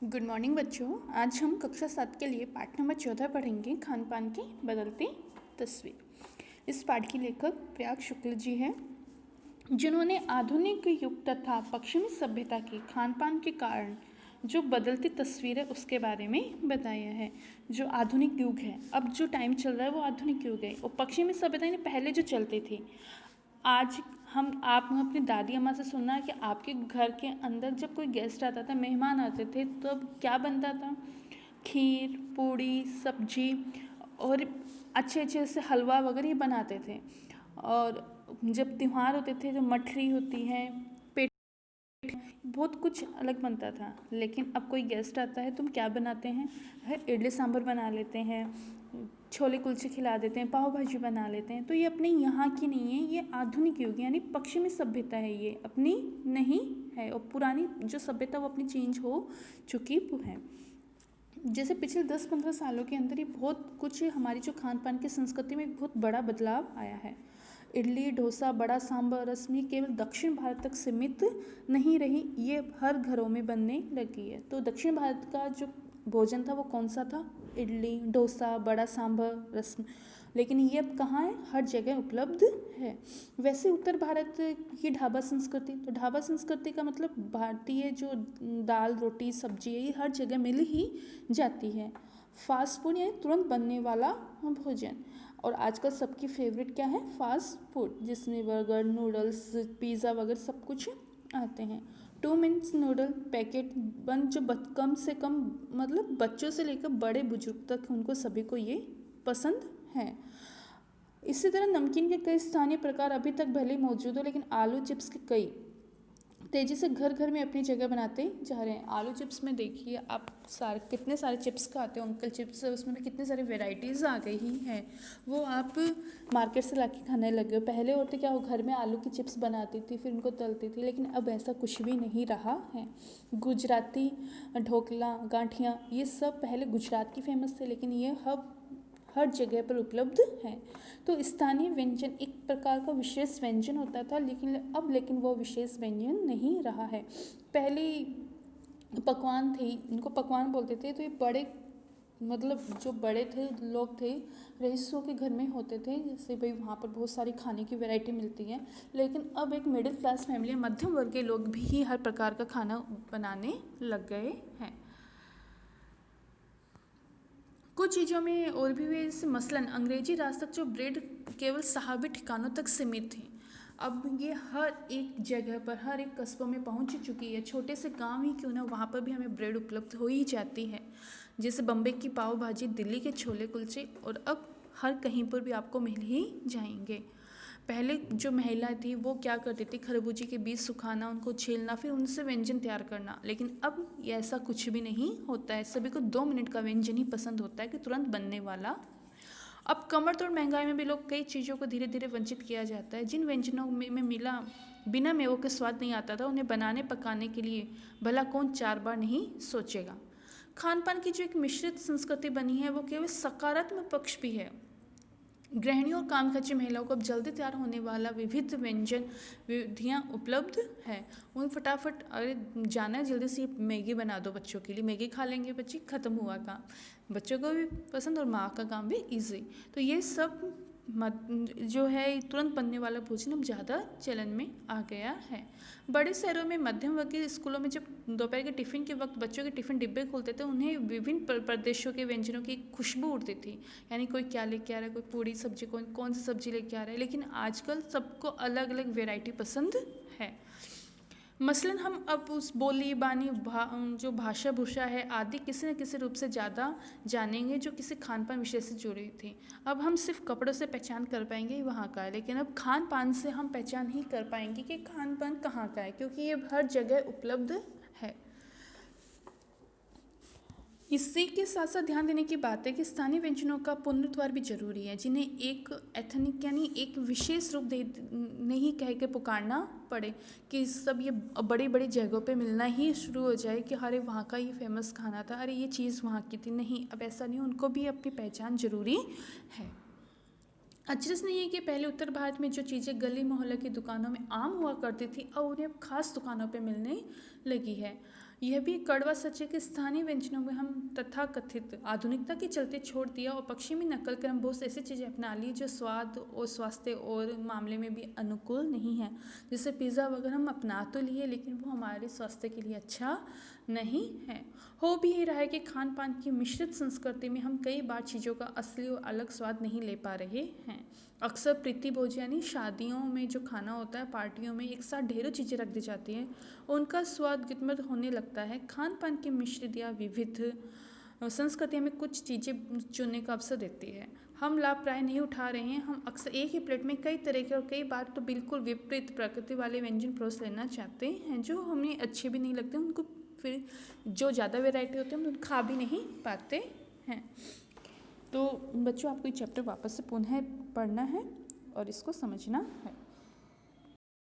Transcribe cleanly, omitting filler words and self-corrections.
Good morning बच्चों। आज हम कक्षा 7 के लिए पाठ नंबर 14 पढ़ेंगे, खान पान की बदलती तस्वीर। इस पाठ के लेखक प्रयाग शुक्ल जी हैं, जिन्होंने आधुनिक युग तथा पश्चिमी सभ्यता के खान पान के कारण जो बदलती तस्वीर है उसके बारे में बताया है। जो आधुनिक युग है, अब जो टाइम चल रहा है वो आधुनिक युग है, और पश्चिमी सभ्यता यानी पहले जो चलती थी। आज आप अपनी दादी अम्मा से सुनना है कि आपके घर के अंदर जब कोई गेस्ट आता था, मेहमान आते थे, तब क्या बनता था? खीर, पूड़ी, सब्जी और अच्छे अच्छे से हलवा वगैरह ये बनाते थे। और जब त्यौहार होते थे, जो मठरी होती है, पेट, बहुत कुछ अलग बनता था। लेकिन अब कोई गेस्ट आता है, तुम क्या बनाते हैं? इडली सांभर बना लेते हैं, छोले कुलचे खिला देते हैं, पाव भाजी बना लेते हैं। तो ये अपने यहाँ की नहीं है, ये आधुनिक युग यानी पश्चिमी सभ्यता है, ये अपनी नहीं है। और पुरानी जो सभ्यता वो अपनी चेंज हो चुकी है। जैसे पिछले 10-15 सालों के अंदर ही बहुत कुछ हमारी जो खान पान की संस्कृति में एक बहुत बड़ा बदलाव आया है। इडली, डोसा, बड़ा सांभर रसमी केवल दक्षिण भारत तक सीमित नहीं रही, ये हर घरों में बनने लगी है। तो दक्षिण भारत का जो भोजन था वो कौन सा था? इडली, डोसा, बड़ा सांभर, रसम। लेकिन ये अब कहाँ है? हर जगह उपलब्ध है। वैसे उत्तर भारत की ढाबा संस्कृति, तो ढाबा संस्कृति का मतलब भारतीय जो दाल रोटी सब्जी है ये हर जगह मिल ही जाती है। फास्ट फूड यानी तुरंत बनने वाला भोजन। और आजकल सबकी फेवरेट क्या है? फास्ट फूड, जिसमें बर्गर, नूडल्स, पिज़्ज़ा वगैरह सब कुछ आते हैं। 2 मिनट्स नूडल पैकेट बन, जो कम से कम मतलब बच्चों से लेकर बड़े बुजुर्ग तक उनको सभी को ये पसंद है। इसी तरह नमकीन के कई स्थानीय प्रकार अभी तक भले ही मौजूद हो, लेकिन आलू चिप्स के कई तेज़ी से घर घर में अपनी जगह बनाते जा रहे हैं। आलू चिप्स में देखिए आप कितने सारे चिप्स खाते हो, अंकल चिप्स, उसमें भी कितने सारी वेराइटीज़ आ गई ही हैं। वो आप मार्केट से लाके खाने लगे हो। पहले औरतें क्या हो, घर में आलू की चिप्स बनाती थी, फिर उनको तलती थी, लेकिन अब ऐसा कुछ भी नहीं रहा है। गुजराती ढोकला, गांठिया, ये सब पहले गुजरात की फेमस थे, लेकिन ये अब हर जगह पर उपलब्ध है। तो स्थानीय व्यंजन एक प्रकार का विशेष व्यंजन होता था, लेकिन वो विशेष व्यंजन नहीं रहा है। पहले पकवान थे, इनको पकवान बोलते थे। तो ये बड़े मतलब जो बड़े थे लोग थे, रईसों के घर में होते थे, जैसे भाई वहाँ पर बहुत सारी खाने की वैरायटी मिलती है। लेकिन अब एक मिडिल क्लास फैमिली, मध्यम वर्ग के लोग भी हर प्रकार का खाना बनाने लग गए हैं। कुछ चीज़ों में और भी हुए, जैसे मसलन अंग्रेजी राज तक जो ब्रेड केवल साहबी ठिकानों तक सीमित थी, अब ये हर एक जगह पर, हर एक कस्बों में पहुंच चुकी है। छोटे से गांव ही क्यों ना, वहाँ पर भी हमें ब्रेड उपलब्ध हो ही जाती है। जैसे बम्बई की पाव भाजी, दिल्ली के छोले कुलचे, और अब हर कहीं पर भी आपको मिल ही जाएंगे। पहले जो महिला थी वो क्या करती थी? खरबूजे के बीज सुखाना, उनको छीलना, फिर उनसे व्यंजन तैयार करना। लेकिन अब ये ऐसा कुछ भी नहीं होता है। सभी को 2 मिनट का व्यंजन ही पसंद होता है कि तुरंत बनने वाला। अब कमर तोड़ महंगाई में भी लोग कई चीज़ों को धीरे धीरे वंचित किया जाता है। जिन व्यंजनों में मिला बिना मेवों के स्वाद नहीं आता था, उन्हें बनाने पकाने के लिए भला कौन 4 बार नहीं सोचेगा। खान पान की जो एक मिश्रित संस्कृति बनी है वो केवल सकारात्मक पक्ष भी है। गृहिणियों और कामकाजी महिलाओं को अब जल्दी तैयार होने वाला विविध व्यंजन विधियाँ उपलब्ध है। उन फटाफट, अरे जाना है जल्दी से मैगी बना दो बच्चों के लिए, मैगी खा लेंगे बच्चे, ख़त्म हुआ काम। बच्चों को भी पसंद और माँ का काम भी इजी। तो ये सब जो है तुरंत बनने वाला भोजन अब ज़्यादा चलन में आ गया है। बड़े शहरों में मध्यम वर्ग के स्कूलों में जब दोपहर के टिफ़िन के वक्त बच्चों के टिफ़िन डिब्बे खोलते थे, उन्हें विभिन्न प्रदेशों के व्यंजनों की खुशबू उड़ती थी। यानी कोई क्या लेके आ रहा है, कोई पूड़ी सब्जी, कौन सी सब्जी लेके आ रहा है। लेकिन आजकल सबको अलग अलग वैरायटी पसंद है। मसलन हम अब उस बोली बानी जो भाषा भूषा है आदि किसी न किसी रूप से ज़्यादा जानेंगे, जो किसी खान पान विषय से जुड़ी थी। अब हम सिर्फ कपड़ों से पहचान कर पाएंगे वहाँ का है, लेकिन अब खान पान से हम पहचान ही कर पाएंगे कि खान पान कहाँ का है, क्योंकि ये हर जगह उपलब्ध है। इसी के साथ साथ ध्यान देने की बात है कि स्थानीय व्यंजनों का पुनरुद्धार भी जरूरी है, जिन्हें एक एथनिक यानी एक विशेष रूप दे नहीं कह के पुकारना पड़े कि सब ये बड़ी बड़ी जगहों पे मिलना ही शुरू हो जाए कि अरे वहाँ का ये फेमस खाना था, अरे ये चीज़ वहाँ की थी। नहीं, अब ऐसा नहीं, उनको भी अपनी पहचान जरूरी है। अचरज नहीं है कि पहले उत्तर भारत में जो चीज़ें गली मोहल्ले की दुकानों में आम हुआ करती थी, अब उन्हें खास दुकानों पे मिलने लगी है। यह भी कड़वा सच है कि स्थानीय व्यंजनों में हम तथाकथित आधुनिकता के चलते छोड़ दिया और पश्चिमी नकल कर हम बहुत ऐसी चीज़ें अपना ली जो स्वाद और स्वास्थ्य और मामले में भी अनुकूल नहीं है। जैसे पिज़्ज़ा वगैरह हम अपना तो लिए लेकिन वो हमारे स्वास्थ्य के लिए अच्छा नहीं है। हो भी ये रहा है कि खान पान की मिश्रित संस्कृति में हम कई बार चीज़ों का असली और अलग स्वाद नहीं ले पा रहे हैं। अक्सर प्रीति भोज यानी शादियों में जो खाना होता है, पार्टियों में एक साथ ढेरों चीज़ें रख दी जाती हैं, उनका स्वाद गितमत होने लगता है। खान पान की मिश्रित या विविध संस्कृति हमें कुछ चीज़ें चुनने का अवसर देती है। हम लाभ प्राय नहीं उठा रहे हैं। हम अक्सर एक ही प्लेट में कई तरह के और कई बार तो बिल्कुल विपरीत प्रकृति वाले व्यंजन परोस लेना चाहते हैं जो हमें अच्छे भी नहीं लगते। उनको फिर जो ज़्यादा वैरायटी होती है हम उनको खा भी नहीं पाते हैं। तो बच्चों, आपको ये चैप्टर वापस से पुनः पढ़ना है और इसको समझना है।